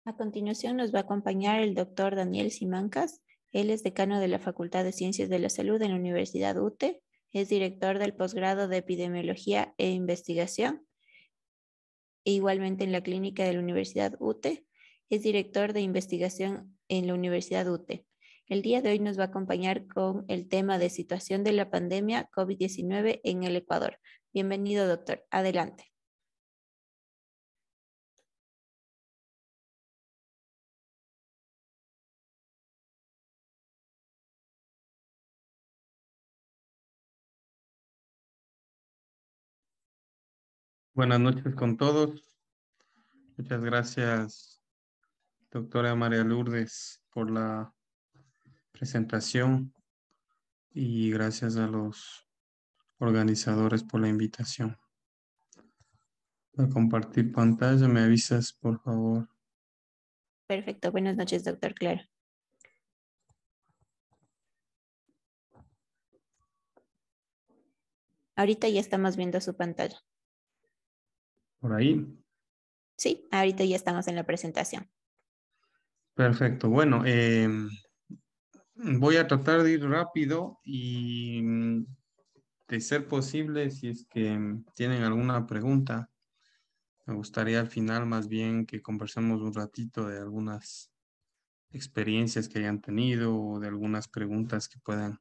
A continuación nos va a acompañar el doctor Daniel Simancas. Él es decano de la Facultad de Ciencias de la Salud en la Universidad UTE. Es director del posgrado de Epidemiología e Investigación. E igualmente en la clínica de la Universidad UTE. Es director de investigación en la Universidad UTE. El día de hoy nos va a acompañar con el tema de situación de la pandemia COVID-19 en el Ecuador. Bienvenido, doctor. Adelante. Buenas noches con todos. Muchas gracias, doctora María Lourdes, por la presentación y gracias a los organizadores por la invitación. Voy a compartir pantalla. ¿Me avisas, por favor? Perfecto. Buenas noches, doctor. Claro. Ahorita ya estamos viendo su pantalla. Por ahí. Sí, ahorita ya estamos en la presentación. Perfecto. Bueno, voy a tratar de ir rápido y de ser posible, si es que tienen alguna pregunta, me gustaría al final más bien que conversemos un ratito de algunas experiencias que hayan tenido o de algunas preguntas que puedan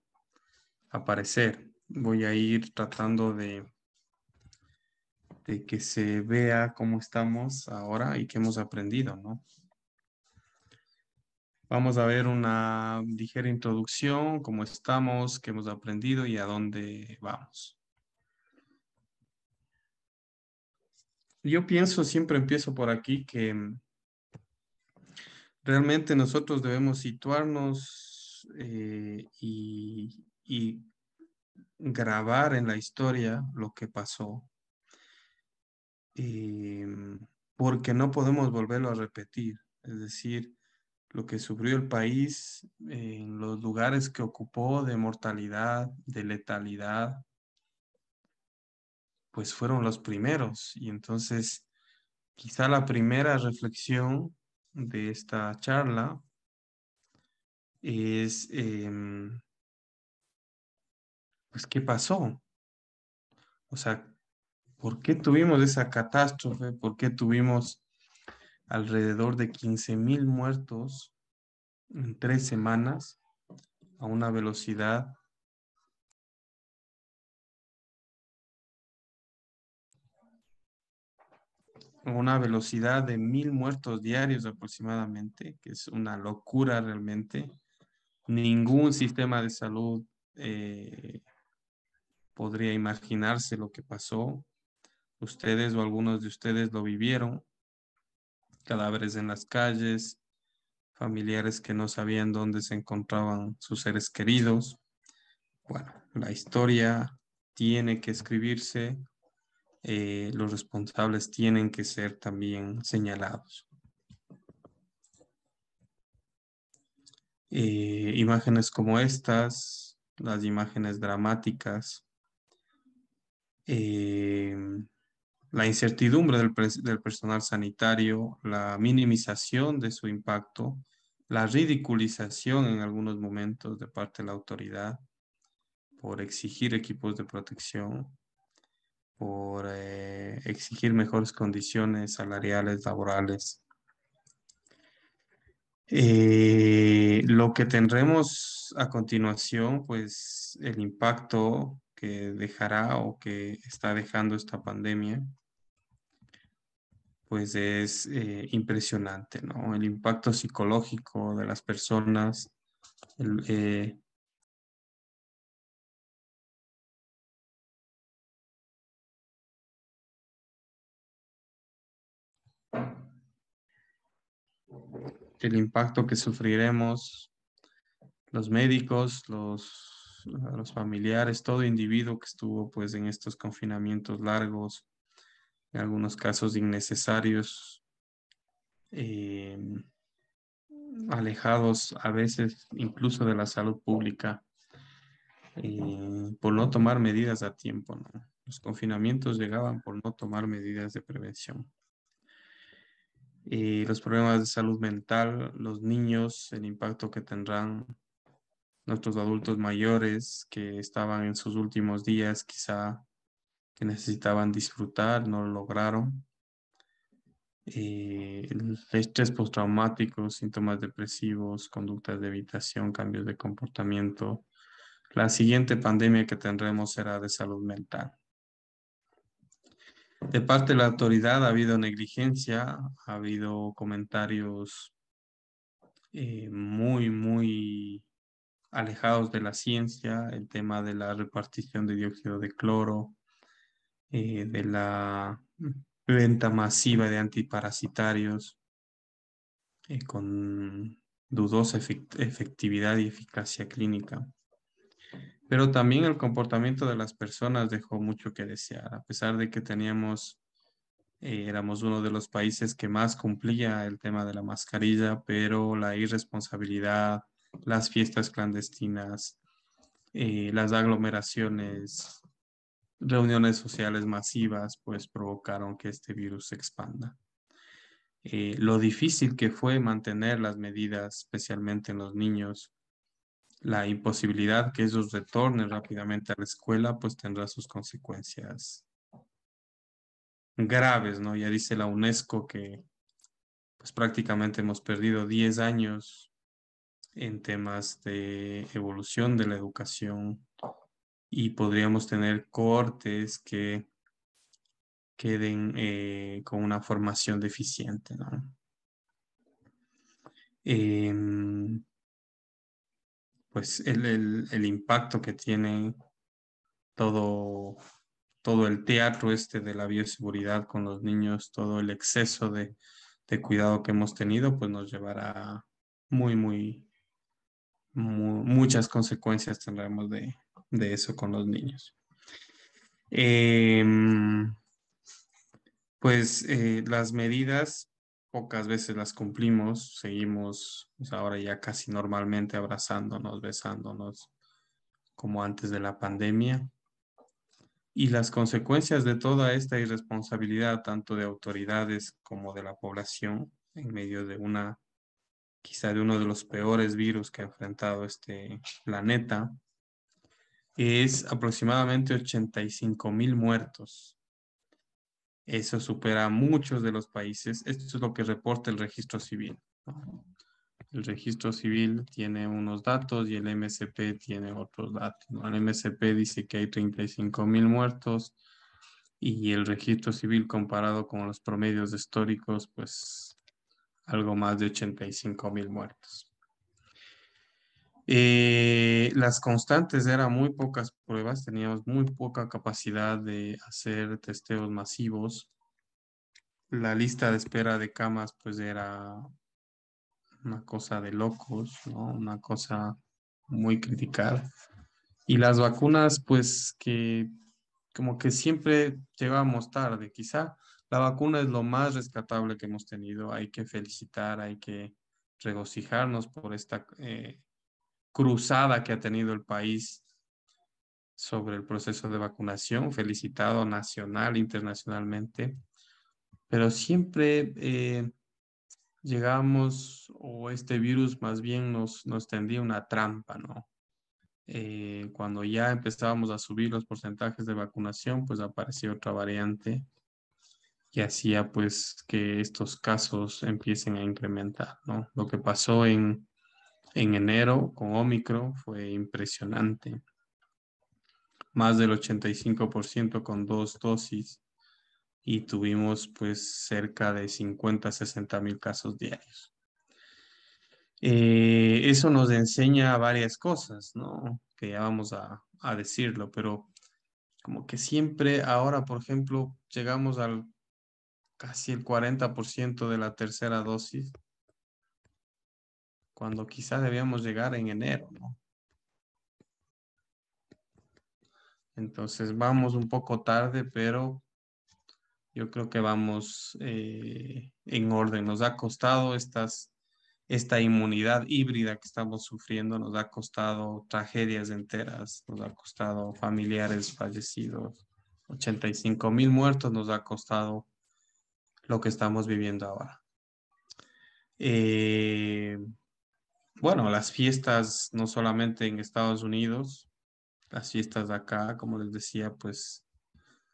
aparecer. Voy a ir tratando de que se vea cómo estamos ahora y qué hemos aprendido, ¿no? Vamos a ver una ligera introducción, cómo estamos, qué hemos aprendido y a dónde vamos. Yo pienso, siempre empiezo por aquí, que realmente nosotros debemos situarnos y grabar en la historia lo que pasó, eh, porque no podemos volverlo a repetir. Es decir, lo que sufrió el país en los lugares que ocupó de mortalidad, de letalidad, pues fueron los primeros. Y entonces, quizá la primera reflexión de esta charla es, pues, ¿qué pasó? O sea, ¿por qué tuvimos esa catástrofe? ¿Por qué tuvimos alrededor de 15.000 muertos en 3 semanas a una velocidad de 1.000 muertos diarios aproximadamente, que es una locura realmente? Ningún sistema de salud podría imaginarse lo que pasó. Ustedes o algunos de ustedes lo vivieron: cadáveres en las calles, familiares que no sabían dónde se encontraban sus seres queridos. Bueno, la historia tiene que escribirse, los responsables tienen que ser también señalados. Imágenes como estas, las imágenes dramáticas, eh, la incertidumbre del personal sanitario, la minimización de su impacto, la ridiculización en algunos momentos de parte de la autoridad por exigir equipos de protección, por exigir mejores condiciones salariales, laborales. Lo que tendremos a continuación, pues el impacto que dejará o que está dejando esta pandemia, pues es impresionante, ¿no? El impacto psicológico de las personas, el, el impacto que sufriremos los médicos, los familiares, todo individuo que estuvo pues en estos confinamientos largos, en algunos casos innecesarios, eh, alejados a veces incluso de la salud pública, por no tomar medidas a tiempo, ¿no? Los confinamientos llegaban por no tomar medidas de prevención. Los problemas de salud mental, los niños, el impacto que tendrán nuestros adultos mayores que estaban en sus últimos días, quizá que necesitaban disfrutar, no lo lograron. El estrés postraumático, síntomas depresivos, conductas de evitación, cambios de comportamiento. La siguiente pandemia que tendremos será de salud mental. De parte de la autoridad ha habido negligencia, ha habido comentarios muy alejados de la ciencia, el tema de la repartición de dióxido de cloro, de la venta masiva de antiparasitarios con dudosa efectividad y eficacia clínica. Pero también el comportamiento de las personas dejó mucho que desear, a pesar de que éramos uno de los países que más cumplía el tema de la mascarilla, pero la irresponsabilidad, las fiestas clandestinas, las aglomeraciones, reuniones sociales masivas, pues provocaron que este virus se expanda. Lo difícil que fue mantener las medidas, especialmente en los niños, la imposibilidad que ellos retornen rápidamente a la escuela, pues tendrá sus consecuencias graves, ¿no? Ya dice la UNESCO que pues prácticamente hemos perdido 10 años en temas de evolución de la educación y podríamos tener cohortes que queden con una formación deficiente, ¿no? Em, pues el impacto que tiene todo, todo el teatro este de la bioseguridad con los niños, todo el exceso de cuidado que hemos tenido, pues nos llevará muchas consecuencias tendremos de eso con los niños. Em, pues las medidas pocas veces las cumplimos, seguimos pues, ahora ya casi normalmente abrazándonos, besándonos como antes de la pandemia. Y las consecuencias de toda esta irresponsabilidad, tanto de autoridades como de la población, en medio de quizá de uno de los peores virus que ha enfrentado este planeta, es aproximadamente 85.000 muertos. Eso supera a muchos de los países. Esto es lo que reporta el registro civil, ¿no? El registro civil tiene unos datos y el MSP tiene otros datos, ¿no? El MSP dice que hay 35.000 muertos y el registro civil comparado con los promedios históricos, pues algo más de 85.000 muertos. Las constantes eran muy pocas pruebas, teníamos muy poca capacidad de hacer testeos masivos. La lista de espera de camas pues era una cosa de locos, ¿no? Una cosa muy criticada. Y las vacunas pues que como que siempre llegábamos tarde. Quizá la vacuna es lo más rescatable que hemos tenido. Hay que felicitar, hay que regocijarnos por esta cruzada que ha tenido el país sobre el proceso de vacunación, felicitado nacional, internacionalmente, pero siempre llegamos o este virus más bien nos tendía una trampa, ¿no? Cuando ya empezábamos a subir los porcentajes de vacunación, pues apareció otra variante que hacía pues que estos casos empiecen a incrementar, ¿no? Lo que pasó en enero con Omicron fue impresionante. Más del 85% con 2 dosis y tuvimos pues cerca de 50-60.000 casos diarios. Eso nos enseña varias cosas, ¿no? Que ya vamos a decirlo, pero como que siempre ahora, por ejemplo, llegamos al casi el 40% de la tercera dosis, cuando quizá debíamos llegar en enero, ¿no? Entonces vamos un poco tarde, pero yo creo que vamos en orden. Nos ha costado esta inmunidad híbrida que estamos sufriendo, nos ha costado tragedias enteras, nos ha costado familiares fallecidos, 85.000 muertos nos ha costado lo que estamos viviendo ahora. Bueno, las fiestas no solamente en Estados Unidos, las fiestas de acá, como les decía, pues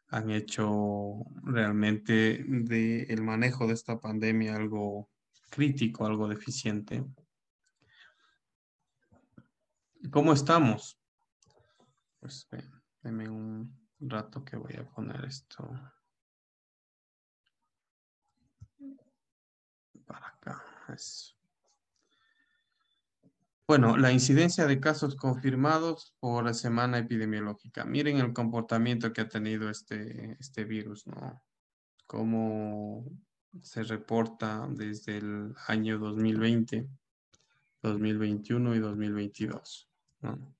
han hecho realmente el manejo de esta pandemia algo crítico, algo deficiente. ¿Cómo estamos? Pues denme un rato que voy a poner esto para acá. Eso. Bueno, la incidencia de casos confirmados por semana epidemiológica. Miren el comportamiento que ha tenido este virus, ¿no? Cómo se reporta desde el año 2020, 2021 y 2022, ¿no?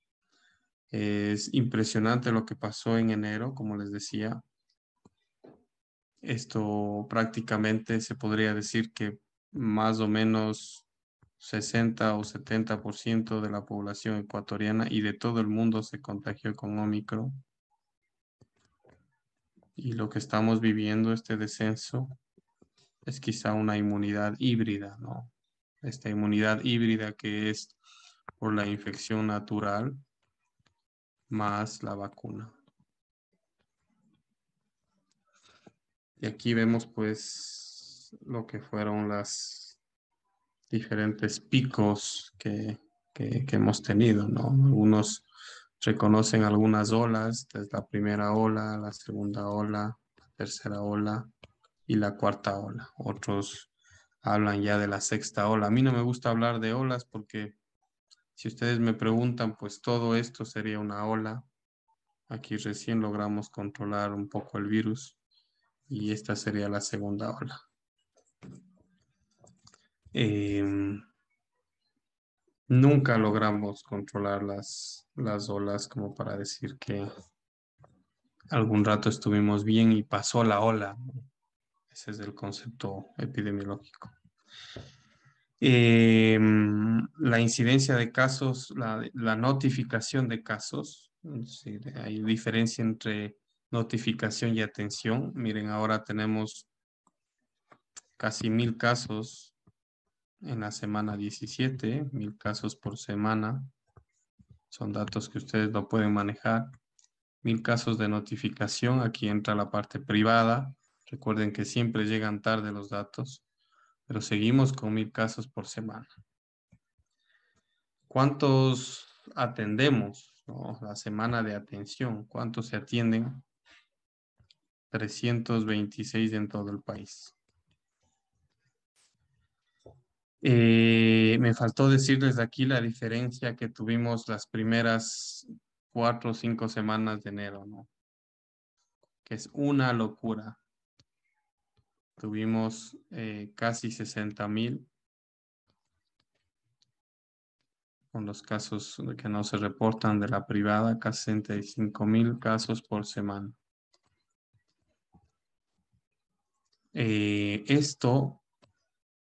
Es impresionante lo que pasó en enero, como les decía. Esto prácticamente se podría decir que más o menos 60 o 70% de la población ecuatoriana y de todo el mundo se contagió con Omicron. Y lo que estamos viviendo, este descenso, es quizá una inmunidad híbrida, ¿no? Esta inmunidad híbrida que es por la infección natural más la vacuna. Y aquí vemos pues lo que fueron las diferentes picos que hemos tenido, ¿no? Algunos reconocen algunas olas, desde la primera ola, la segunda ola, la tercera ola y la cuarta ola. Otros hablan ya de la sexta ola. A mí no me gusta hablar de olas porque si ustedes me preguntan, pues todo esto sería una ola. Aquí recién logramos controlar un poco el virus y esta sería la segunda ola. Nunca logramos controlar las olas como para decir que algún rato estuvimos bien y pasó la ola. Ese es el concepto epidemiológico. La incidencia de casos, la notificación de casos, sí, hay diferencia entre notificación y atención. Miren, ahora tenemos casi 1000 casos en la semana 17, 1000 casos por semana. Son datos que ustedes no pueden manejar. 1000 casos de notificación, aquí entra la parte privada. Recuerden que siempre llegan tarde los datos, pero seguimos con 1000 casos por semana. ¿Cuántos atendemos? ¿No? La semana de atención, ¿cuántos se atienden? 326 en todo el país. Me faltó decirles aquí la diferencia que tuvimos las primeras 4 o 5 semanas de enero, ¿no? Que es una locura. Tuvimos casi 60,000 con los casos que no se reportan de la privada, casi 65,000 casos por semana. Esto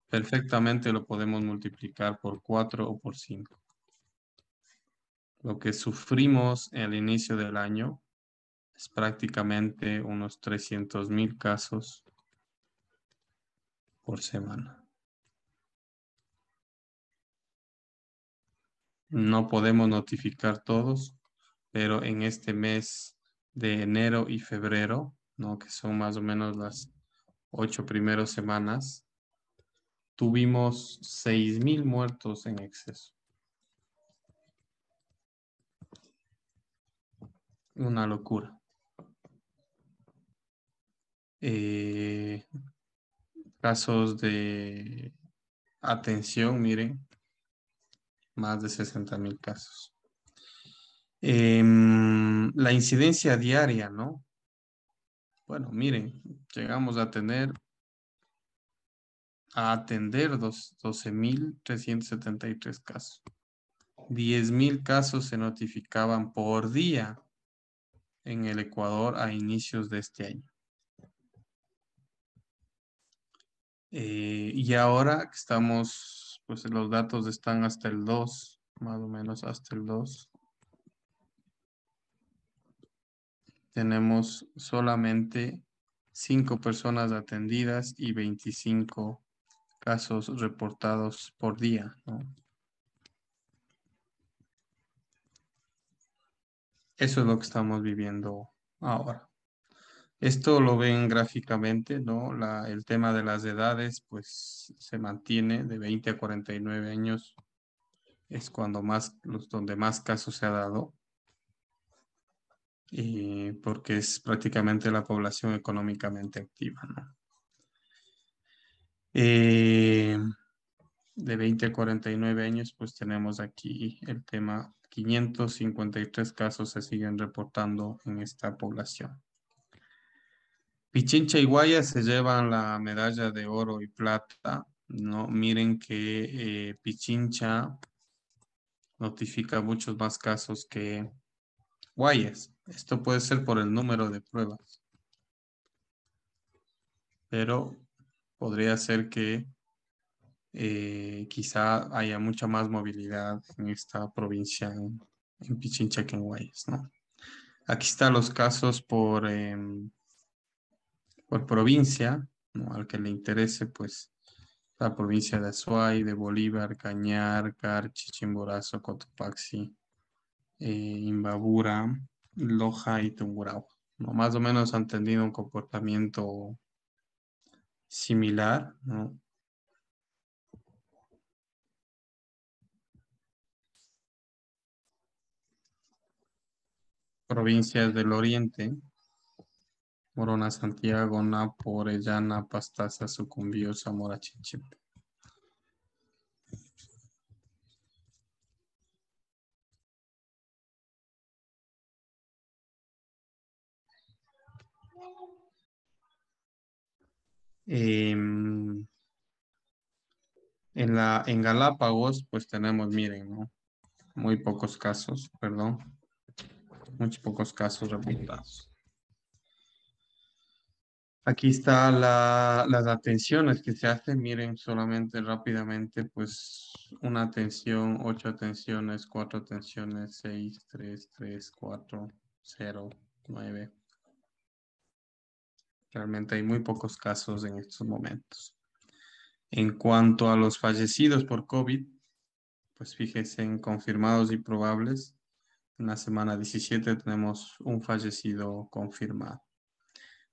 perfectamente lo podemos multiplicar por 4 o por 5. Lo que sufrimos al inicio del año es prácticamente unos 300,000 casos por semana. No podemos notificar todos, pero en este mes de enero y febrero, ¿no? Que son más o menos las 8 primeras semanas, tuvimos 6,000 muertos en exceso. Una locura. Casos de atención, miren, más de 60,000 casos. La incidencia diaria, ¿no? Bueno, miren, llegamos a atender 12,373 casos. 10,000 casos se notificaban por día en el Ecuador a inicios de este año. Y ahora que estamos, pues los datos están hasta el 2, más o menos hasta el 2. Tenemos solamente 5 personas atendidas y 25 casos reportados por día, ¿no? Eso es lo que estamos viviendo ahora. Esto lo ven gráficamente, ¿no? El tema de las edades, pues se mantiene de 20 a 49 años, es cuando donde más casos se ha dado, y porque es prácticamente la población económicamente activa, ¿no? Eh, de 20 a 49 años, pues tenemos aquí el tema, 553 casos se siguen reportando en esta población. Pichincha y Guaya se llevan la medalla de oro y plata, ¿no? Miren que Pichincha notifica muchos más casos que Guayas. Esto puede ser por el número de pruebas, pero podría ser que quizá haya mucha más movilidad en esta provincia, en Pichincha que en Guayas, ¿no? Aquí están los casos por provincia, ¿no? Al que le interese, pues la provincia de Azuay, de Bolívar, Cañar, Carchi, Chimborazo, Cotopaxi, Imbabura, Loja y Tungurahua, ¿no? Más o menos han tenido un comportamiento similar, ¿no? Provincias del oriente: Morona, Santiago, Napo, Orellana, Pastaza, Sucumbío, Zamora, Chinchipe. En en Galápagos, pues tenemos, miren, ¿no? Muy pocos casos, perdón, muy pocos casos reportados. Aquí está las atenciones que se hacen. Miren, solamente rápidamente, pues una atención, 8 atenciones, 4 atenciones, 6, 3, 3, 4, 0, 9. Realmente hay muy pocos casos en estos momentos. En cuanto a los fallecidos por COVID, pues fíjense en confirmados y probables. En la semana 17 tenemos un fallecido confirmado.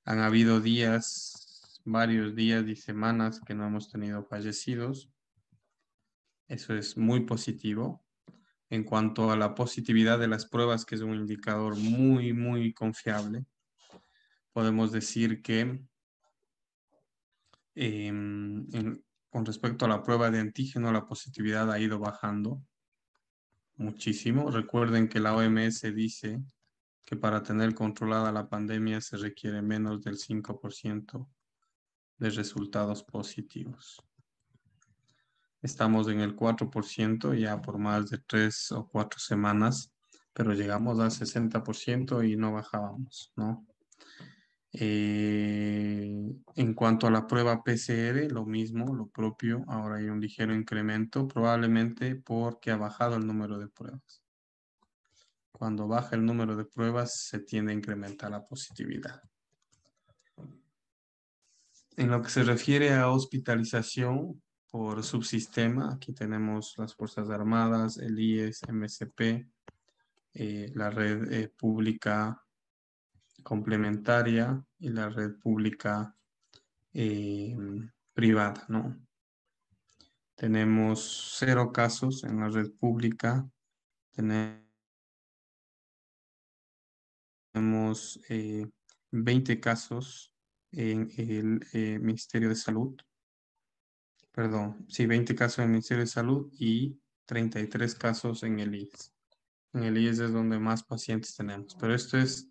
Han habido días, varios días y semanas que no hemos tenido fallecidos. Eso es muy positivo. En cuanto a la positividad de las pruebas, que es un indicador muy, muy confiable, podemos decir que con respecto a la prueba de antígeno, la positividad ha ido bajando muchísimo. Recuerden que la OMS dice que para tener controlada la pandemia se requiere menos del 5% de resultados positivos. Estamos en el 4% ya por más de 3 o 4 semanas, pero llegamos al 60% y no bajábamos, ¿no? En cuanto a la prueba PCR, lo mismo, lo propio. Ahora hay un ligero incremento, probablemente porque ha bajado el número de pruebas. Cuando baja el número de pruebas, se tiende a incrementar la positividad. En lo que se refiere a hospitalización por subsistema, aquí tenemos las Fuerzas Armadas, el IES, MSP, la red pública complementaria y la red pública privada, ¿no? Tenemos 0 casos en la red pública, tenemos 20 casos en el Ministerio de Salud, perdón, sí, 20 casos en el Ministerio de Salud y 33 casos en el IES. En el IES es donde más pacientes tenemos, pero esto es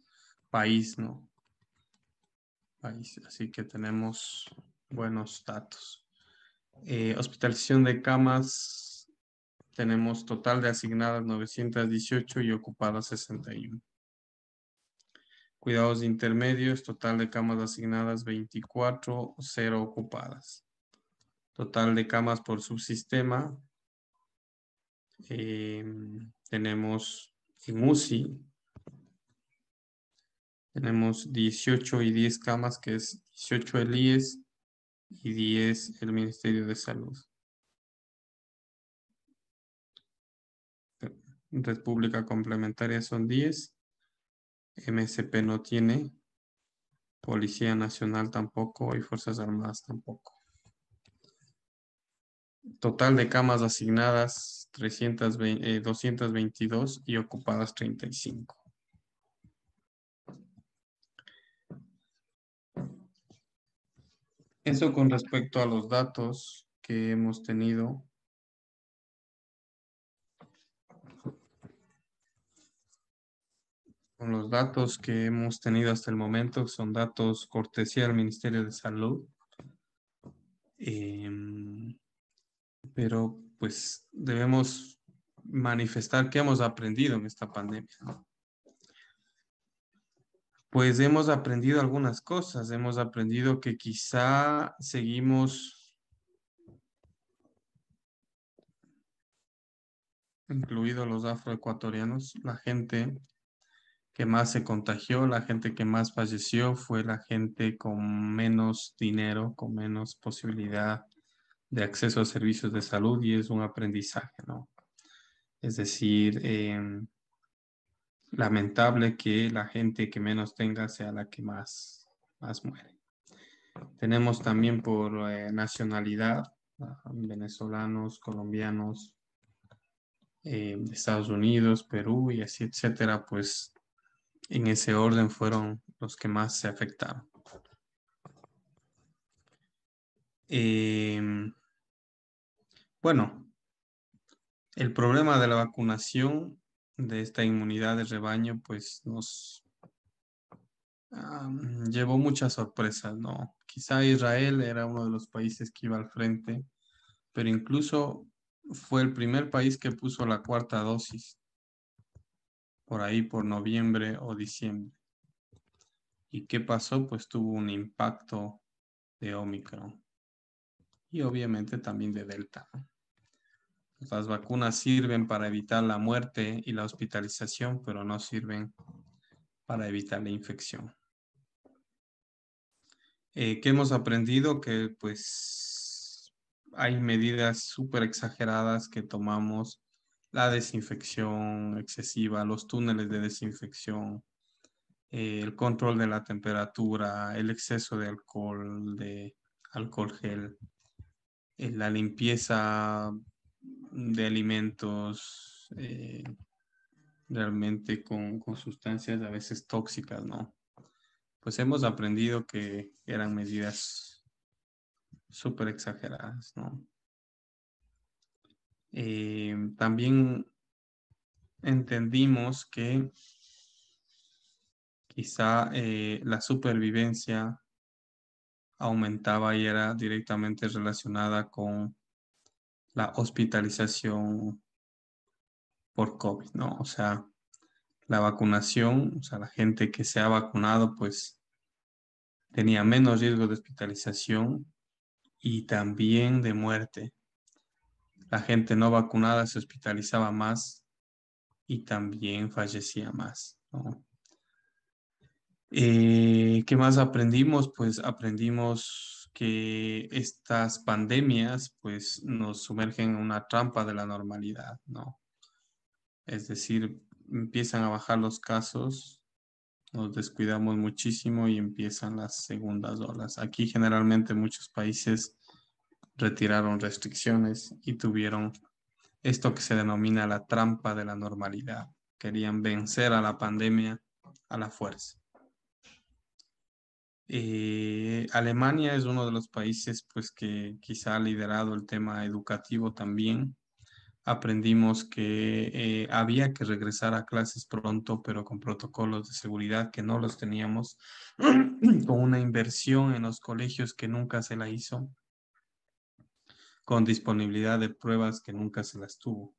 país, ¿no? País, así que tenemos buenos datos. Hospitalización de camas, tenemos total de asignadas 918 y ocupadas 61. Cuidados intermedios, total de camas asignadas 24, 0 ocupadas. Total de camas por subsistema, tenemos en UCI, tenemos 18 y 10 camas, que es 18 el IES, y 10 el Ministerio de Salud. República Complementaria son 10. MSP no tiene. Policía Nacional tampoco y Fuerzas Armadas tampoco. Total de camas asignadas 222 y ocupadas 35. Eso con respecto a los datos que hemos tenido. Con los datos que hemos tenido hasta el momento, son datos cortesía del Ministerio de Salud. Pero pues debemos manifestar qué hemos aprendido en esta pandemia, ¿no? Pues hemos aprendido algunas cosas. Hemos aprendido que quizá seguimos, incluidos los afroecuatorianos, la gente que más se contagió, la gente que más falleció fue la gente con menos dinero, con menos posibilidad de acceso a servicios de salud, y es un aprendizaje, ¿no? Es decir, lamentable que la gente que menos tenga sea la que más muere. Tenemos también por nacionalidad, venezolanos, colombianos, de Estados Unidos, Perú y así, etcétera, pues en ese orden fueron los que más se afectaron. Bueno, el problema de la vacunación, de esta inmunidad de rebaño, pues nos llevó muchas sorpresas, ¿no? Quizá Israel era uno de los países que iba al frente, pero incluso fue el primer país que puso la cuarta dosis, por ahí por noviembre o diciembre. ¿Y qué pasó? Pues tuvo un impacto de Omicron y obviamente también de Delta, ¿no? Las vacunas sirven para evitar la muerte y la hospitalización, pero no sirven para evitar la infección. ¿Qué hemos aprendido? Que pues hay medidas súper exageradas que tomamos, la desinfección excesiva, los túneles de desinfección, el control de la temperatura, el exceso de alcohol gel, la limpieza de alimentos, realmente con sustancias a veces tóxicas, ¿no? Pues hemos aprendido que eran medidas súper exageradas, ¿no? También entendimos que quizá la supervivencia aumentaba y era directamente relacionada con la hospitalización por COVID, ¿no? O sea, la vacunación, o sea, la gente que se ha vacunado, pues tenía menos riesgo de hospitalización y también de muerte. La gente no vacunada se hospitalizaba más y también fallecía más, ¿no? ¿Qué más aprendimos? Pues aprendimos que estas pandemias pues nos sumergen en una trampa de la normalidad, ¿no? Es decir, empiezan a bajar los casos, nos descuidamos muchísimo y empiezan las segundas olas. Aquí generalmente muchos países retiraron restricciones y tuvieron esto que se denomina la trampa de la normalidad. Querían vencer a la pandemia a la fuerza. Alemania es uno de los países pues, que quizá ha liderado el tema educativo también. Aprendimos que había que regresar a clases pronto, pero con protocolos de seguridad que no los teníamos, con una inversión en los colegios que nunca se la hizo, con disponibilidad de pruebas que nunca se las tuvo.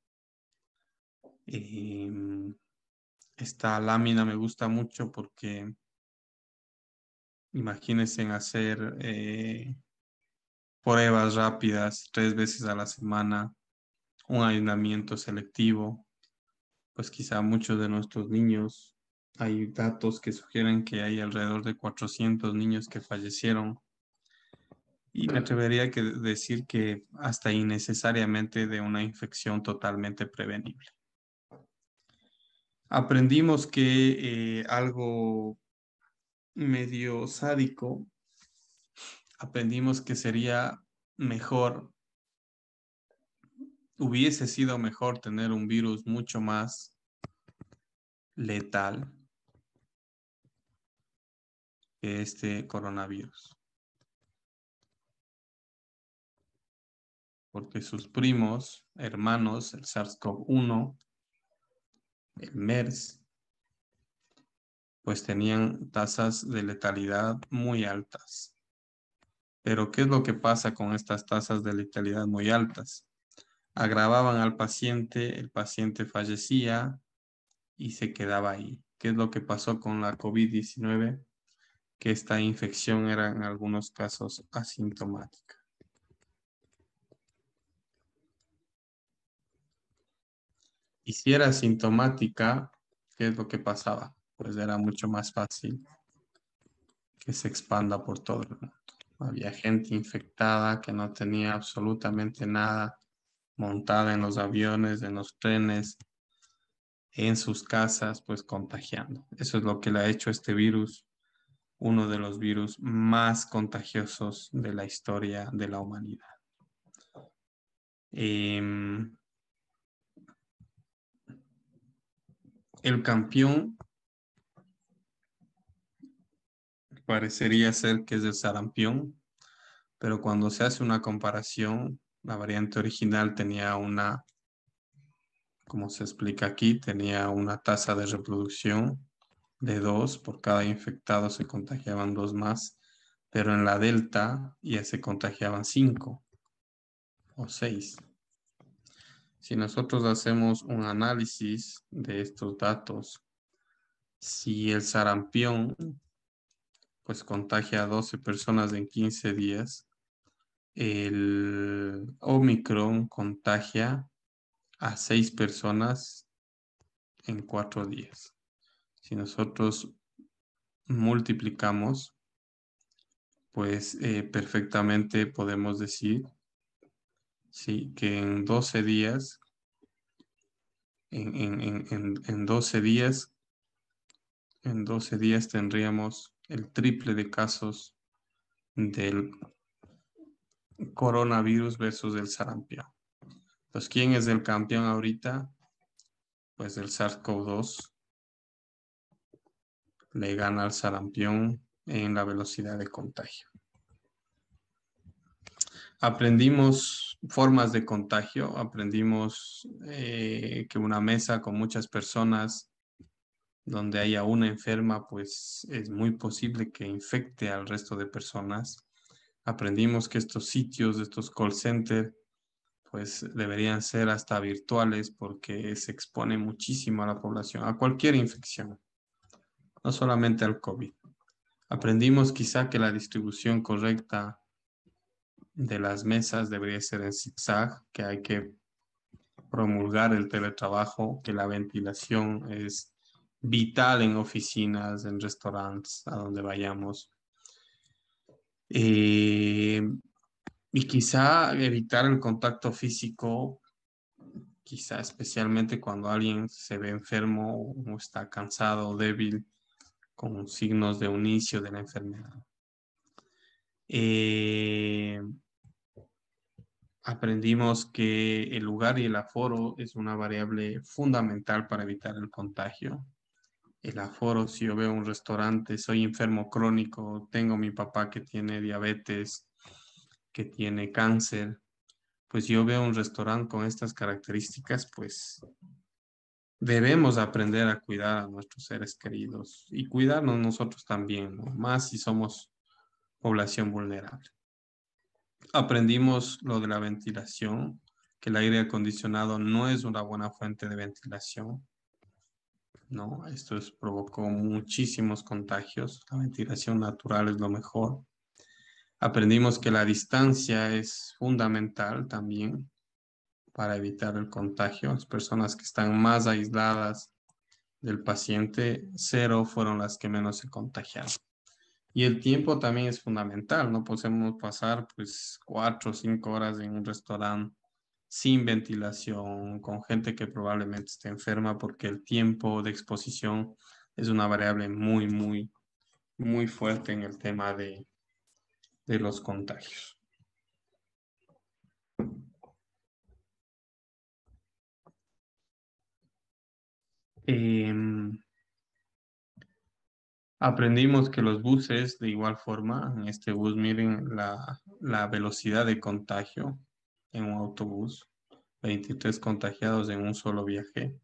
Esta lámina me gusta mucho porque imagínense en hacer pruebas rápidas 3 veces a la semana, un aislamiento selectivo, pues quizá muchos de nuestros niños, hay datos que sugieren que hay alrededor de 400 niños que fallecieron Y me atrevería a decir que hasta innecesariamente de una infección totalmente prevenible. Aprendimos que algo medio sádico, aprendimos que sería mejor, hubiese sido mejor tener un virus mucho más letal que este coronavirus. Porque sus primos, hermanos, el SARS-CoV-1, el MERS, pues tenían tasas de letalidad muy altas. Pero ¿qué es lo que pasa con estas tasas de letalidad muy altas? Agravaban al paciente, el paciente fallecía y se quedaba ahí. ¿Qué es lo que pasó con la COVID-19? Que esta infección era en algunos casos asintomática. Y si era asintomática, ¿qué es lo que pasaba? Pues era mucho más fácil que se expanda por todo el mundo. Había gente infectada que no tenía absolutamente nada, montada en los aviones, en los trenes, en sus casas, pues contagiando. Eso es lo que le ha hecho este virus, uno de los virus más contagiosos de la historia de la humanidad. El campeón parecería ser que es el sarampión, pero cuando se hace una comparación, la variante original tenía una, como se explica aquí, tenía una tasa de reproducción de 2, por cada infectado se contagiaban 2 más, pero en la delta ya se contagiaban 5 o 6. Si nosotros hacemos un análisis de estos datos, si el sarampión pues contagia a 12 personas en 15 días, el Omicron contagia a 6 personas en 4 días. Si nosotros multiplicamos, pues perfectamente podemos decir, sí, que en 12 días, en 12 días, en 12 días tendríamos el triple de casos del coronavirus versus el sarampión. Entonces, ¿quién es el campeón ahorita? Pues el SARS-CoV-2 le gana al sarampión en la velocidad de contagio. Aprendimos formas de contagio, aprendimos que una mesa con muchas personas donde haya una enferma, pues es muy posible que infecte al resto de personas. Aprendimos que estos sitios, estos call centers, pues deberían ser hasta virtuales porque se expone muchísimo a la población, a cualquier infección, no solamente al COVID. Aprendimos quizá que la distribución correcta de las mesas debería ser en zigzag, que hay que promulgar el teletrabajo, que la ventilación es vital en oficinas, en restaurantes, a donde vayamos. Y quizá evitar el contacto físico, quizá especialmente cuando alguien se ve enfermo o está cansado o débil, con signos de un inicio de la enfermedad. Aprendimos que el lugar y el aforo es una variable fundamental para evitar el contagio. El aforo, si yo veo un restaurante, soy enfermo crónico, tengo mi papá que tiene diabetes, que tiene cáncer, pues yo veo un restaurante con estas características, pues debemos aprender a cuidar a nuestros seres queridos y cuidarnos nosotros también, ¿no? Más si somos población vulnerable. Aprendimos lo de la ventilación, que el aire acondicionado no es una buena fuente de ventilación, ¿no? Esto provocó muchísimos contagios. La ventilación natural es lo mejor. Aprendimos que la distancia es fundamental también para evitar el contagio. Las personas que están más aisladas del paciente cero fueron las que menos se contagiaron. Y el tiempo también es fundamental, no podemos pasar pues 4 o 5 horas en un restaurante sin ventilación, con gente que probablemente esté enferma, porque el tiempo de exposición es una variable muy fuerte en el tema de los contagios. Aprendimos que los buses, de igual forma, en este bus, miren la velocidad de contagio en un autobús, 23 contagiados en un solo viaje.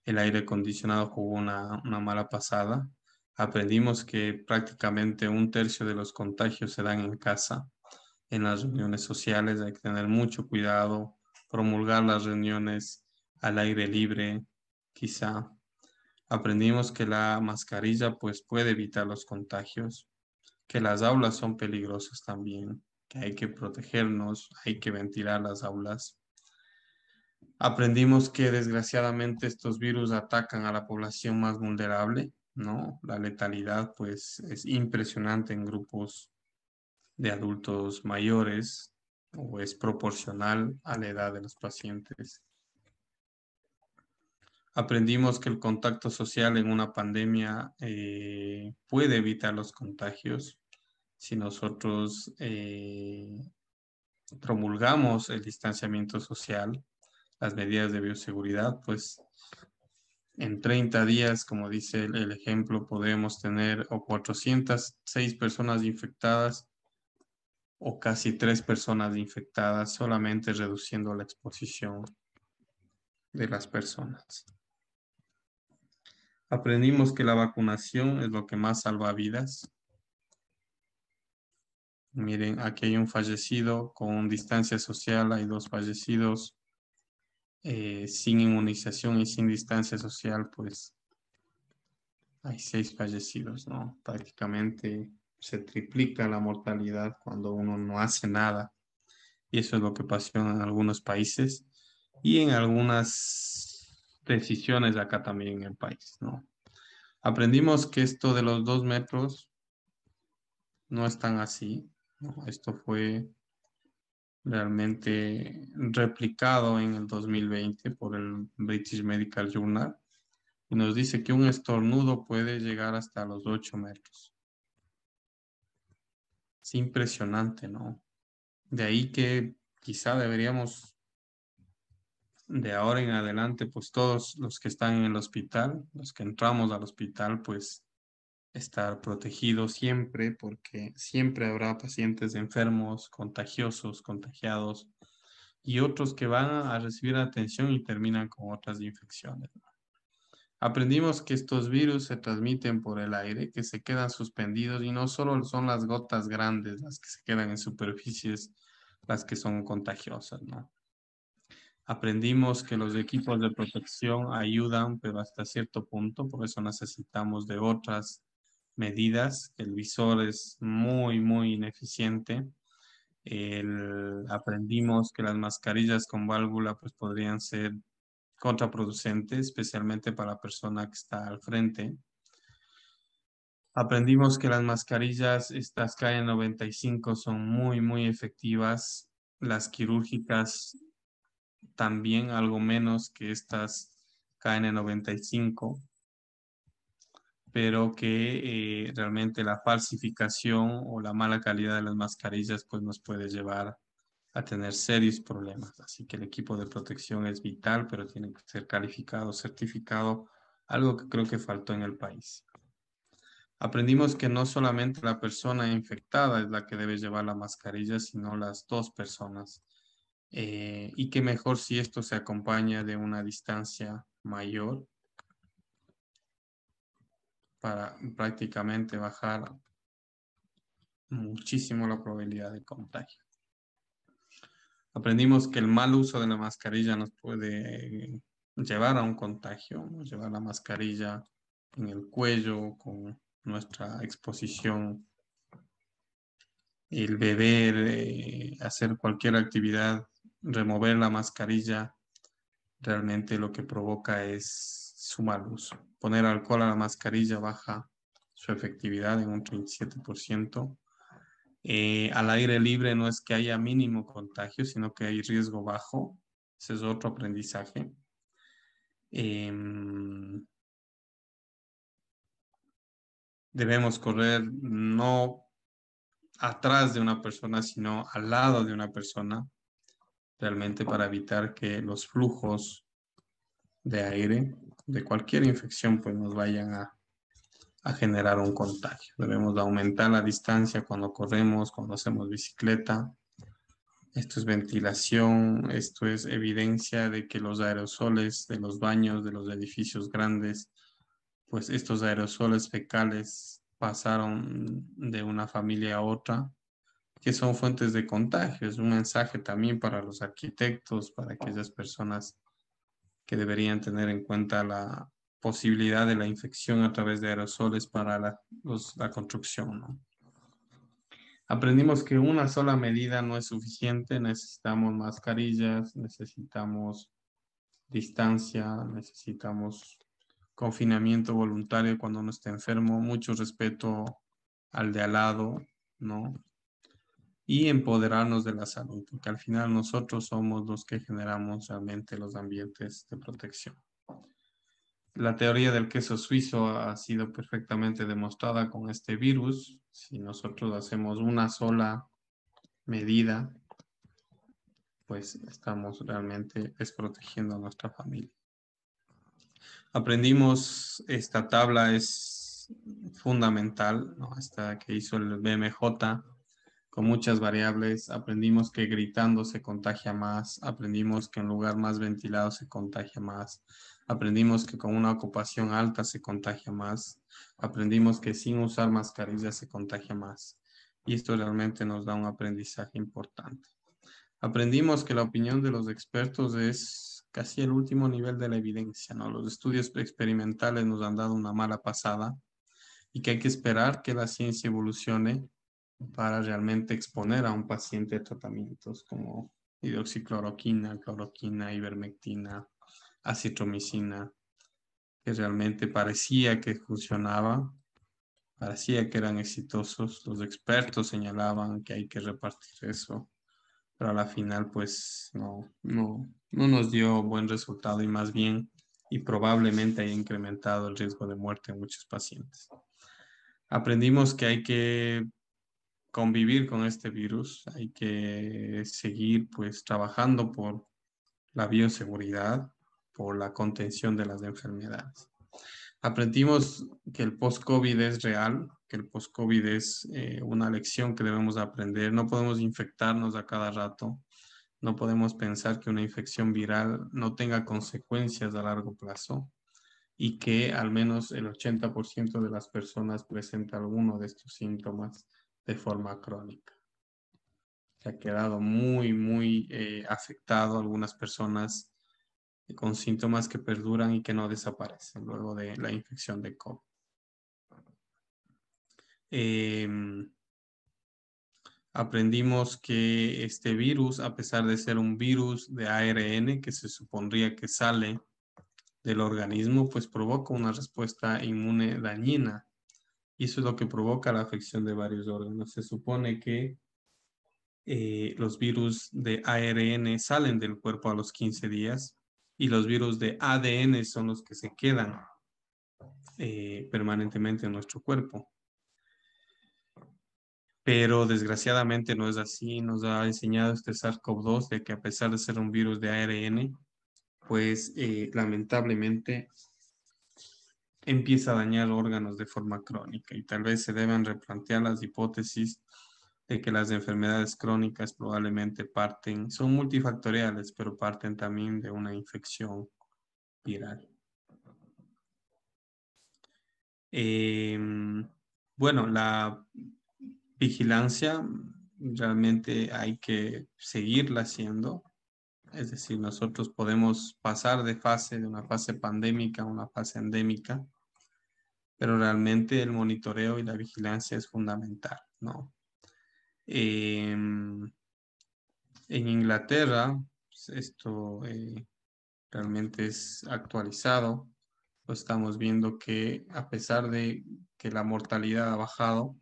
El aire acondicionado jugó una mala pasada. Aprendimos que prácticamente un tercio de los contagios se dan en casa, en las reuniones sociales. Hay que tener mucho cuidado, promulgar las reuniones al aire libre, quizá. Aprendimos que la mascarilla pues puede evitar los contagios, que las aulas son peligrosas también, que hay que protegernos, hay que ventilar las aulas. Aprendimos que desgraciadamente estos virus atacan a la población más vulnerable, ¿no? La letalidad pues es impresionante en grupos de adultos mayores o es proporcional a la edad de los pacientes. Aprendimos que el contacto social en una pandemia puede evitar los contagios si nosotros promulgamos el distanciamiento social, las medidas de bioseguridad, pues en 30 días, como dice el ejemplo, podemos tener o 406 personas infectadas o casi 3 personas infectadas, solamente reduciendo la exposición de las personas. Aprendimos que la vacunación es lo que más salva vidas. Miren, aquí hay un fallecido con distancia social, hay 2 fallecidos sin inmunización y sin distancia social, pues hay 6 fallecidos, ¿no? Prácticamente se triplica la mortalidad cuando uno no hace nada. Y eso es lo que pasó en algunos países y en algunas decisiones acá también en el país, ¿no? Aprendimos que esto de los 2 metros no es tan así, ¿no? Esto fue realmente replicado en el 2020 por el British Medical Journal y nos dice que un estornudo puede llegar hasta los 8 metros. Es impresionante, ¿no? De ahí que quizá deberíamos, de ahora en adelante, pues todos los que están en el hospital, los que entramos al hospital, pues estar protegidos siempre, porque siempre habrá pacientes enfermos, contagiosos, contagiados, y otros que van a recibir atención y terminan con otras infecciones. Aprendimos que estos virus se transmiten por el aire, que se quedan suspendidos y no solo son las gotas grandes las que se quedan en superficies las que son contagiosas, ¿no? Aprendimos que los equipos de protección ayudan, pero hasta cierto punto, por eso necesitamos de otras medidas. El visor es muy ineficiente. Aprendimos que las mascarillas con válvula pues podrían ser contraproducentes, especialmente para la persona que está al frente. Aprendimos que las mascarillas, estas KN95, son muy efectivas. Las quirúrgicas también algo menos que estas KN95, pero que realmente la falsificación o la mala calidad de las mascarillas pues nos puede llevar a tener serios problemas. Así que el equipo de protección es vital, pero tiene que ser calificado, certificado, algo que creo que faltó en el país. Aprendimos que no solamente la persona infectada es la que debe llevar la mascarilla, sino las 2 personas. Y que mejor si esto se acompaña de una distancia mayor para prácticamente bajar muchísimo la probabilidad de contagio. Aprendimos que el mal uso de la mascarilla nos puede llevar a un contagio, llevar la mascarilla en el cuello con nuestra exposición, el beber, hacer cualquier actividad, remover la mascarilla, realmente lo que provoca es su mal uso. Poner alcohol a la mascarilla baja su efectividad en un 37%. Al aire libre no es que haya mínimo contagio, sino que hay riesgo bajo. Ese es otro aprendizaje. Debemos correr no atrás de una persona, sino al lado de una persona, realmente para evitar que los flujos de aire de cualquier infección pues nos vayan a generar un contagio. Debemos aumentar la distancia cuando corremos, cuando hacemos bicicleta. Esto es ventilación, esto es evidencia de que los aerosoles de los baños, de los edificios grandes, pues estos aerosoles fecales pasaron de una familia a otra, que son fuentes de contagio. Es un mensaje también para los arquitectos, para aquellas personas que deberían tener en cuenta la posibilidad de la infección a través de aerosoles para la construcción, ¿no? Aprendimos que una sola medida no es suficiente, necesitamos mascarillas, necesitamos distancia, necesitamos confinamiento voluntario cuando uno está enfermo, mucho respeto al de al lado, ¿no? Y empoderarnos de la salud, porque al final nosotros somos los que generamos realmente los ambientes de protección. La teoría del queso suizo ha sido perfectamente demostrada con este virus. Si nosotros hacemos una sola medida, pues estamos realmente desprotegiendo a nuestra familia. Aprendimos, esta tabla es fundamental, ¿no? Esta que hizo el BMJ con muchas variables. Aprendimos que gritando se contagia más, aprendimos que en lugar más ventilado se contagia más, aprendimos que con una ocupación alta se contagia más, aprendimos que sin usar mascarilla se contagia más. Y esto realmente nos da un aprendizaje importante. Aprendimos que la opinión de los expertos es casi el último nivel de la evidencia, ¿no? Los estudios experimentales nos han dado una mala pasada y que hay que esperar que la ciencia evolucione para realmente exponer a un paciente a tratamientos como hidroxicloroquina, cloroquina, ivermectina, acitromicina, que realmente parecía que funcionaba, parecía que eran exitosos. Los expertos señalaban que hay que repartir eso, pero a la final pues no nos dio buen resultado y más bien y probablemente haya incrementado el riesgo de muerte en muchos pacientes. Aprendimos que hay que convivir con este virus, hay que seguir pues trabajando por la bioseguridad, por la contención de las enfermedades. Aprendimos que el post-COVID es real, que el post-COVID es una lección que debemos aprender. No podemos infectarnos a cada rato. No podemos pensar que una infección viral no tenga consecuencias a largo plazo y que al menos el 80% de las personas presenta alguno de estos síntomas de forma crónica. Se ha quedado muy afectado algunas personas con síntomas que perduran y que no desaparecen luego de la infección de COVID. Aprendimos que este virus, a pesar de ser un virus de ARN que se supondría que sale del organismo, pues provoca una respuesta inmune dañina. Y eso es lo que provoca la afección de varios órganos. Se supone que los virus de ARN salen del cuerpo a los 15 días y los virus de ADN son los que se quedan permanentemente en nuestro cuerpo. Pero desgraciadamente no es así. Nos ha enseñado este SARS-CoV-2 de que a pesar de ser un virus de ARN, pues lamentablemente empieza a dañar órganos de forma crónica y tal vez se deban replantear las hipótesis de que las enfermedades crónicas probablemente parten, son multifactoriales, pero parten también de una infección viral. Bueno, la vigilancia realmente hay que seguirla haciendo. Es decir, nosotros podemos pasar de una fase pandémica a una fase endémica, pero realmente el monitoreo y la vigilancia es fundamental, ¿no? En Inglaterra, pues esto realmente es actualizado, pues estamos viendo que a pesar de que la mortalidad ha bajado,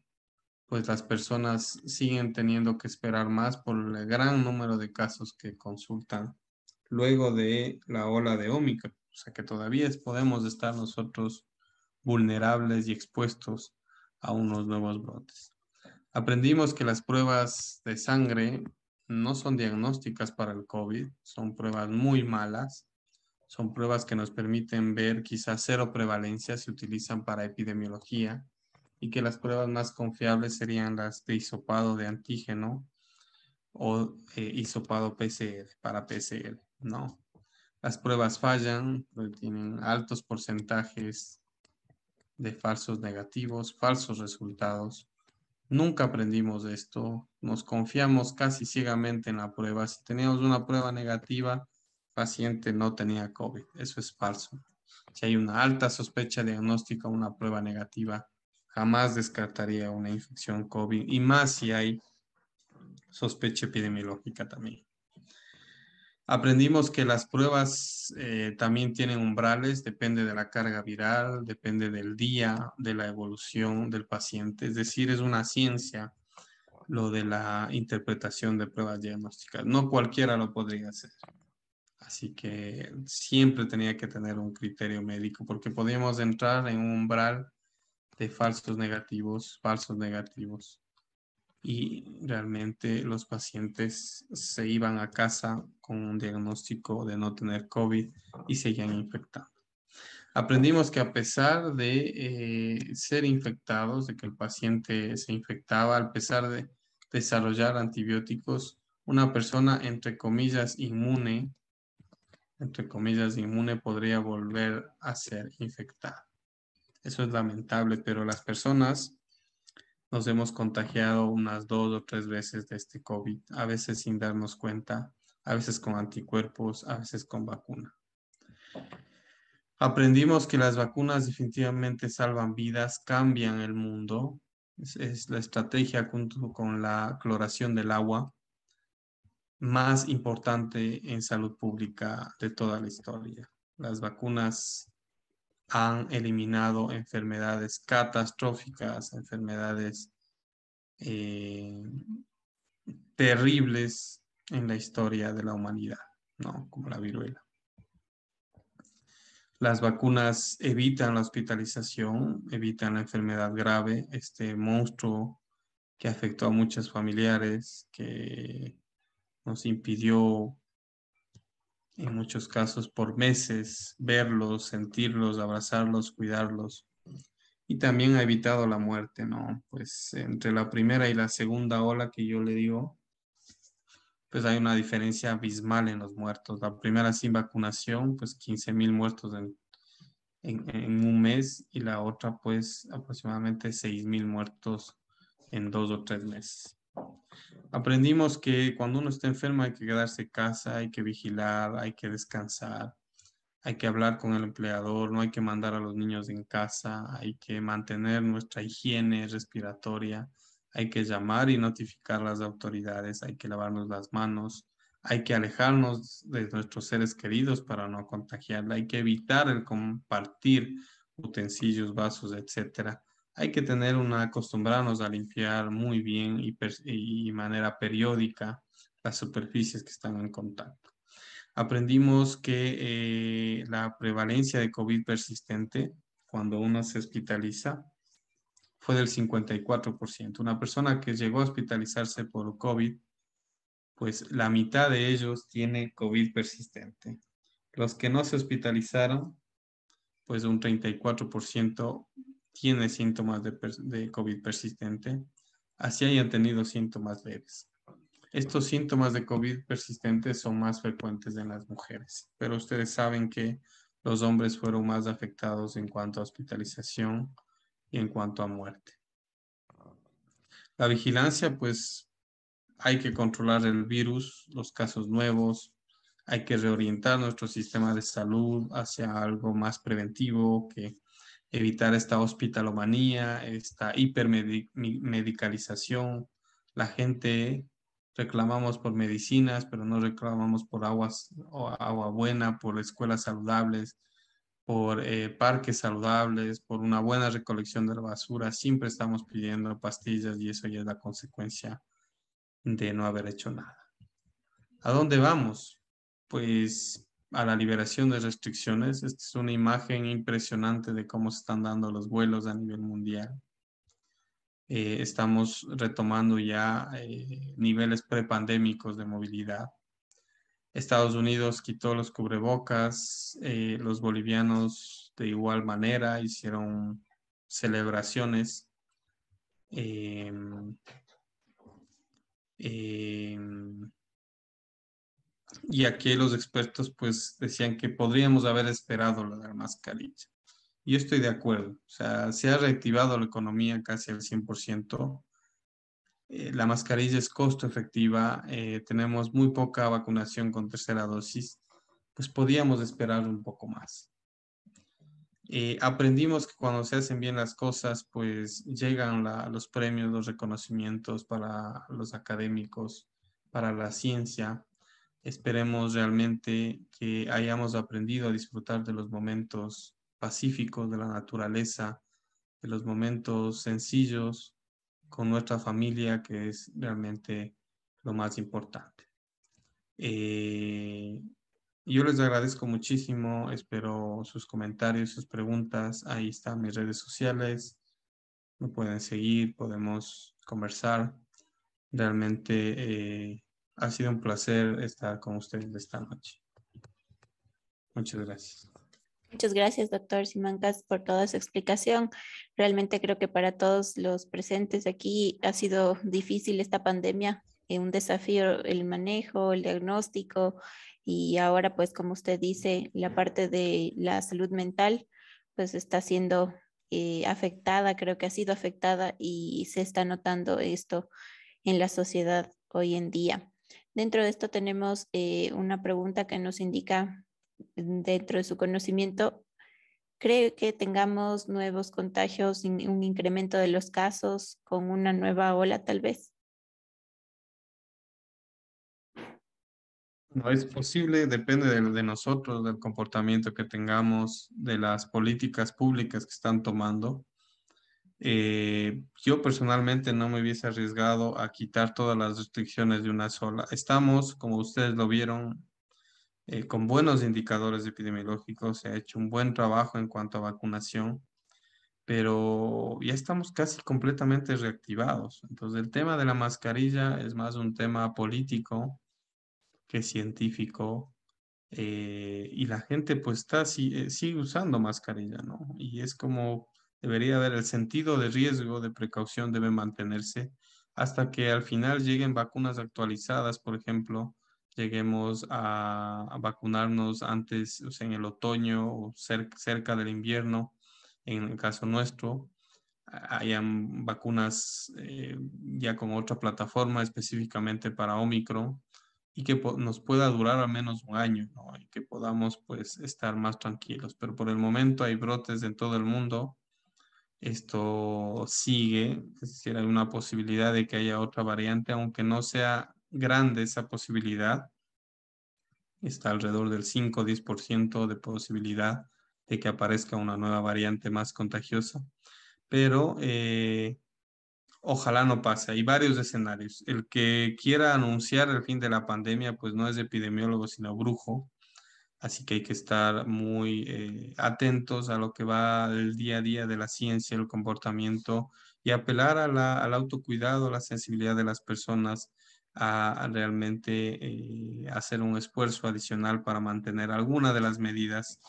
pues las personas siguen teniendo que esperar más por el gran número de casos que consultan luego de la ola de Omicron. O sea que todavía podemos estar nosotros vulnerables y expuestos a unos nuevos brotes. Aprendimos que las pruebas de sangre no son diagnósticas para el COVID, son pruebas muy malas, son pruebas que nos permiten ver quizás cero prevalencia, se utilizan para epidemiología, y que las pruebas más confiables serían las de hisopado de antígeno o hisopado PCR para PCR, ¿no? Las pruebas fallan, tienen altos porcentajes de falsos negativos, falsos resultados. Nunca aprendimos de esto, nos confiamos casi ciegamente en la prueba. Si teníamos una prueba negativa, el paciente no tenía COVID. Eso es falso. Si hay una alta sospecha diagnóstica, una prueba negativa, jamás descartaría una infección COVID, y más si hay sospecha epidemiológica también. Aprendimos que las pruebas también tienen umbrales, depende de la carga viral, depende del día, de la evolución del paciente. Es decir, es una ciencia lo de la interpretación de pruebas diagnósticas. No cualquiera lo podría hacer. Así que siempre tenía que tener un criterio médico, porque podíamos entrar en un umbral de falsos negativos, y realmente los pacientes se iban a casa con un diagnóstico de no tener COVID y seguían infectando. Aprendimos que a pesar de ser infectados, de que el paciente se infectaba, a pesar de desarrollar antibióticos, una persona entre comillas inmune podría volver a ser infectada. Eso es lamentable, pero las personas nos hemos contagiado unas 2 o 3 veces de este COVID, a veces sin darnos cuenta, a veces con anticuerpos, a veces con vacuna. Aprendimos que las vacunas definitivamente salvan vidas, cambian el mundo. Es la estrategia junto con la cloración del agua más importante en salud pública de toda la historia. Las vacunas han eliminado enfermedades catastróficas, enfermedades terribles en la historia de la humanidad, ¿no? Como la viruela. Las vacunas evitan la hospitalización, evitan la enfermedad grave, este monstruo que afectó a muchos familiares, que nos impidió en muchos casos por meses verlos, sentirlos, abrazarlos, cuidarlos. Y también ha evitado la muerte, ¿no? Pues entre la primera y la segunda ola que yo le digo, pues hay una diferencia abismal en los muertos. La primera sin vacunación, pues 15,000 muertos en un mes, y la otra pues aproximadamente 6,000 muertos en 2 o 3 meses. Aprendimos que cuando uno está enfermo hay que quedarse en casa, hay que vigilar, hay que descansar, hay que hablar con el empleador, no hay que mandar a los niños en casa, hay que mantener nuestra higiene respiratoria, hay que llamar y notificar a las autoridades, hay que lavarnos las manos, hay que alejarnos de nuestros seres queridos para no contagiarla, hay que evitar el compartir utensilios, vasos, etcétera. Hay que acostumbrarnos a limpiar muy bien y manera periódica las superficies que están en contacto. Aprendimos que la prevalencia de COVID persistente, cuando uno se hospitaliza, fue del 54%. Una persona que llegó a hospitalizarse por COVID, pues la mitad de ellos tiene COVID persistente. Los que no se hospitalizaron, pues un 34% tiene síntomas de COVID persistente, así hayan tenido síntomas leves. Estos síntomas de COVID persistentes son más frecuentes en las mujeres, pero ustedes saben que los hombres fueron más afectados en cuanto a hospitalización y en cuanto a muerte. La vigilancia, pues hay que controlar el virus, los casos nuevos, hay que reorientar nuestro sistema de salud hacia algo más preventivo, que evitar esta hospitalomanía, esta hipermedicalización. La gente reclamamos por medicinas, pero no reclamamos por agua buena, por escuelas saludables, por parques saludables, por una buena recolección de la basura. Siempre estamos pidiendo pastillas y eso ya es la consecuencia de no haber hecho nada. ¿A dónde vamos? Pues a la liberación de restricciones. Esta es una imagen impresionante de cómo se están dando los vuelos a nivel mundial. Estamos retomando ya niveles prepandémicos de movilidad. Estados Unidos quitó los cubrebocas, los bolivianos de igual manera hicieron celebraciones. Eh, eh, y aquí los expertos pues decían que podríamos haber esperado la mascarilla. Yo estoy de acuerdo, o sea, se ha reactivado la economía casi al 100%. La mascarilla es costo efectiva, tenemos muy poca vacunación con tercera dosis, pues podíamos esperar un poco más. Aprendimos que cuando se hacen bien las cosas, pues llegan los premios, los reconocimientos para los académicos, para la ciencia. Esperemos realmente que hayamos aprendido a disfrutar de los momentos pacíficos de la naturaleza, de los momentos sencillos con nuestra familia, que es realmente lo más importante. Yo les agradezco muchísimo, espero sus comentarios, sus preguntas. Ahí están mis redes sociales, me pueden seguir, podemos conversar. Realmente ha sido un placer estar con ustedes esta noche. Muchas gracias. Muchas gracias, doctor Simancas, por toda su explicación. Realmente creo que para todos los presentes aquí ha sido difícil esta pandemia, un desafío el manejo, el diagnóstico y ahora, pues, como usted dice, la parte de la salud mental, pues está siendo afectada, creo que ha sido afectada y se está notando esto en la sociedad hoy en día. Dentro de esto tenemos una pregunta que nos indica dentro de su conocimiento, ¿cree que tengamos nuevos contagios, un incremento de los casos con una nueva ola tal vez? No es posible, depende de nosotros, del comportamiento que tengamos, de las políticas públicas que están tomando. Yo personalmente no me hubiese arriesgado a quitar todas las restricciones de una sola. Estamos, como ustedes lo vieron, con buenos indicadores epidemiológicos, se ha hecho un buen trabajo en cuanto a vacunación, pero ya estamos casi completamente reactivados. Entonces, el tema de la mascarilla es más un tema político que científico. Y la gente pues sigue usando mascarilla, ¿no? Y es como debería haber el sentido de riesgo, de precaución debe mantenerse hasta que al final lleguen vacunas actualizadas, por ejemplo, lleguemos a vacunarnos antes, o sea, en el otoño o cerca del invierno, en el caso nuestro, hayan vacunas ya con otra plataforma específicamente para Omicron y que nos pueda durar al menos un año, ¿no? Y que podamos pues estar más tranquilos. Pero por el momento hay brotes en todo el mundo. Esto sigue, es decir, hay una posibilidad de que haya otra variante, aunque no sea grande esa posibilidad. Está alrededor del 5 o 10% de posibilidad de que aparezca una nueva variante más contagiosa. Pero ojalá no pase. Hay varios escenarios. El que quiera anunciar el fin de la pandemia, pues no es epidemiólogo, sino brujo. Así que hay que estar muy atentos a lo que va el día a día de la ciencia, el comportamiento y apelar al autocuidado, a la sensibilidad de las personas a realmente hacer un esfuerzo adicional para mantener alguna de las medidas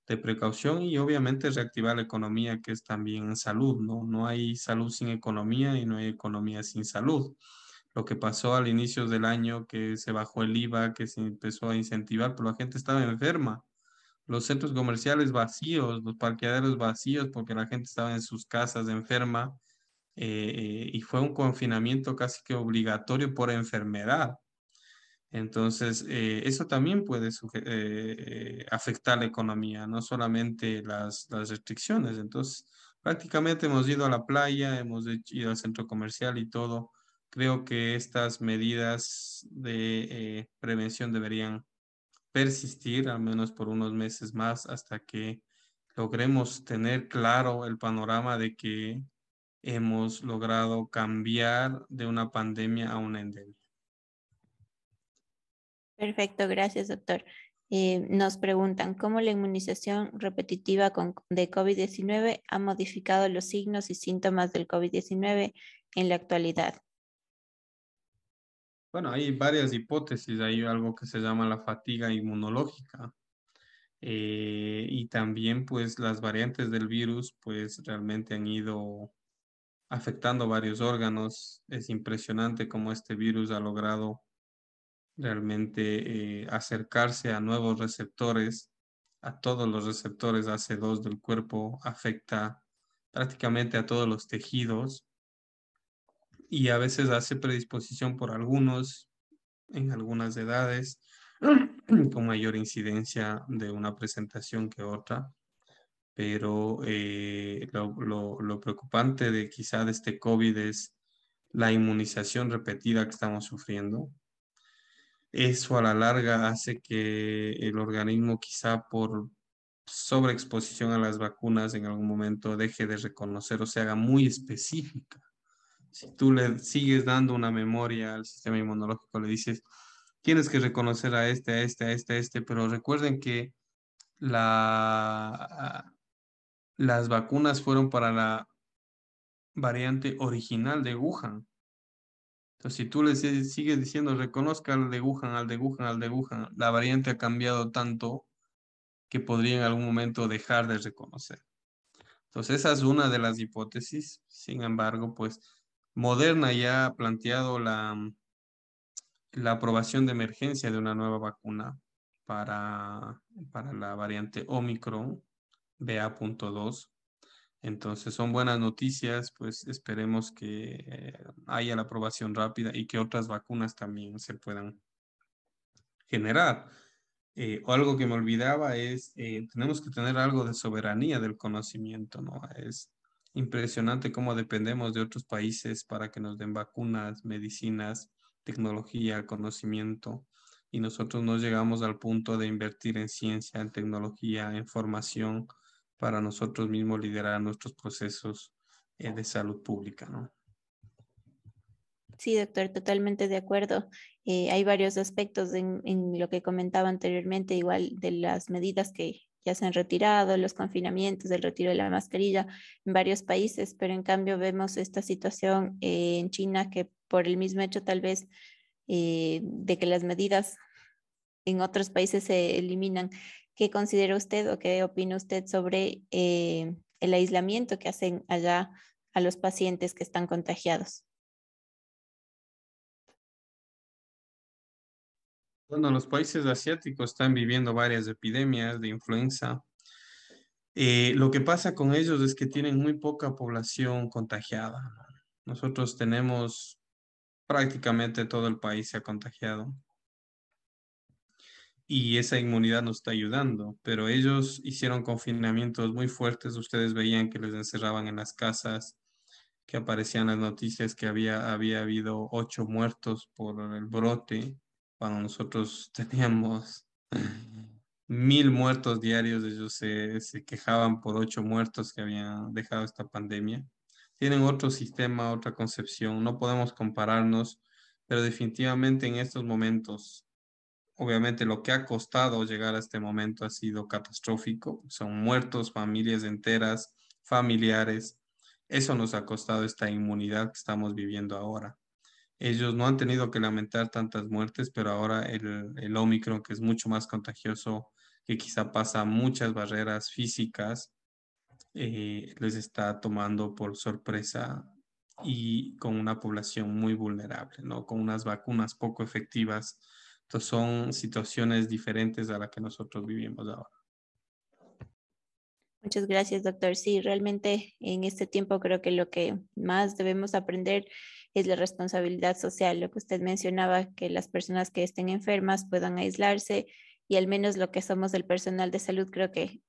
de precaución y obviamente reactivar la economía, que es también salud, ¿no? No hay salud sin economía y no hay economía sin salud. Lo que pasó al inicio del año, que se bajó el IVA, que se empezó a incentivar, pero la gente estaba enferma. Los centros comerciales vacíos, los parqueaderos vacíos, porque la gente estaba en sus casas enferma, y fue un confinamiento casi que obligatorio por enfermedad. Entonces, eso también puede afectar la economía, no solamente las restricciones. Entonces, prácticamente hemos ido a la playa, ido al centro comercial y todo. Creo que estas medidas de prevención deberían persistir al menos por unos meses más hasta que logremos tener claro el panorama de que hemos logrado cambiar de una pandemia a una endemia. Perfecto, gracias, doctor. Nos preguntan, ¿cómo la inmunización repetitiva de COVID-19 ha modificado los signos y síntomas del COVID-19 en la actualidad? Bueno, hay varias hipótesis. Hay algo que se llama la fatiga inmunológica. Y también, pues, las variantes del virus, pues, realmente han ido afectando varios órganos. Es impresionante cómo este virus ha logrado realmente acercarse a nuevos receptores, a todos los receptores AC2 del cuerpo, afecta prácticamente a todos los tejidos y a veces hace predisposición por algunos, en algunas edades, con mayor incidencia de una presentación que otra. Pero lo preocupante de quizá de este COVID es la inmunización repetida que estamos sufriendo. Eso a la larga hace que el organismo quizá por sobreexposición a las vacunas en algún momento deje de reconocer o se haga muy específica. Si tú le sigues dando una memoria al sistema inmunológico, le dices, tienes que reconocer a este, a este, a este, a este, pero recuerden que las vacunas fueron para la variante original de Wuhan. Entonces, si tú le sigues diciendo, reconozca al de Wuhan, al de Wuhan, al de Wuhan, la variante ha cambiado tanto que podría en algún momento dejar de reconocer. Entonces, esa es una de las hipótesis. Sin embargo, pues Moderna ya ha planteado la aprobación de emergencia de una nueva vacuna para la variante Omicron BA.2. Entonces son buenas noticias, pues esperemos que haya la aprobación rápida y que otras vacunas también se puedan generar. O algo que me olvidaba es, tenemos que tener algo de soberanía del conocimiento, ¿no? Es impresionante cómo dependemos de otros países para que nos den vacunas, medicinas, tecnología, conocimiento, y nosotros no llegamos al punto de invertir en ciencia, en tecnología, en formación, para nosotros mismos liderar nuestros procesos de salud pública, ¿no? Sí, doctor, totalmente de acuerdo. Hay varios aspectos en lo que comentaba anteriormente, igual de las medidas que ya se han retirado, los confinamientos, el retiro de la mascarilla en varios países, pero en cambio vemos esta situación en China que por el mismo hecho tal vez de que las medidas en otros países se eliminan. ¿Qué considera usted o qué opina usted sobre el aislamiento que hacen allá a los pacientes que están contagiados? Bueno, los países asiáticos están viviendo varias epidemias de influenza. Lo que pasa con ellos es que tienen muy poca población contagiada, ¿no? Nosotros tenemos prácticamente todo el país se ha contagiado y esa inmunidad nos está ayudando, pero ellos hicieron confinamientos muy fuertes. Ustedes veían que les encerraban en las casas, que aparecían las noticias que había habido 8 muertos por el brote, cuando nosotros teníamos 1.000 muertos diarios. Ellos se quejaban por 8 muertos que habían dejado esta pandemia. Tienen otro sistema, otra concepción, no podemos compararnos, pero definitivamente en estos momentos, obviamente lo que ha costado llegar a este momento ha sido catastrófico. Son muertos, familias enteras, familiares. Eso nos ha costado esta inmunidad que estamos viviendo ahora. Ellos no han tenido que lamentar tantas muertes, pero ahora el Omicron, que es mucho más contagioso, que quizá pasa muchas barreras físicas, les está tomando por sorpresa y con una población muy vulnerable, ¿no? Con unas vacunas poco efectivas. Entonces son situaciones diferentes a las que nosotros vivimos ahora. Muchas gracias, doctor. Sí, realmente en este tiempo creo que lo que más debemos aprender es la responsabilidad social, lo que usted mencionaba, que las personas que estén enfermas puedan aislarse y al menos lo que somos del personal de salud, creo que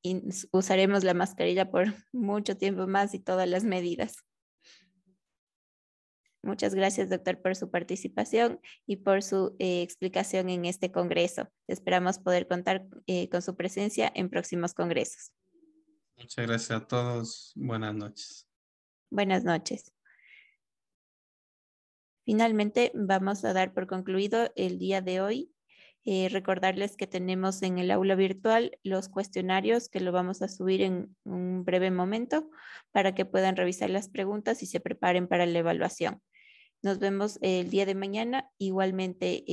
usaremos la mascarilla por mucho tiempo más y todas las medidas. Muchas gracias, doctor, por su participación y por su explicación en este congreso. Esperamos poder contar con su presencia en próximos congresos. Muchas gracias a todos. Buenas noches. Buenas noches. Finalmente, vamos a dar por concluido el día de hoy. Recordarles que tenemos en el aula virtual los cuestionarios que lo vamos a subir en un breve momento para que puedan revisar las preguntas y se preparen para la evaluación. Nos vemos el día de mañana. Igualmente,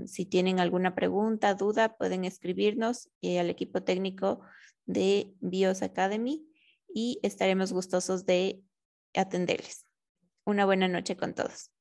si tienen alguna pregunta, duda, pueden escribirnos al equipo técnico de BIOS Academy y estaremos gustosos de atenderles. Una buena noche con todos.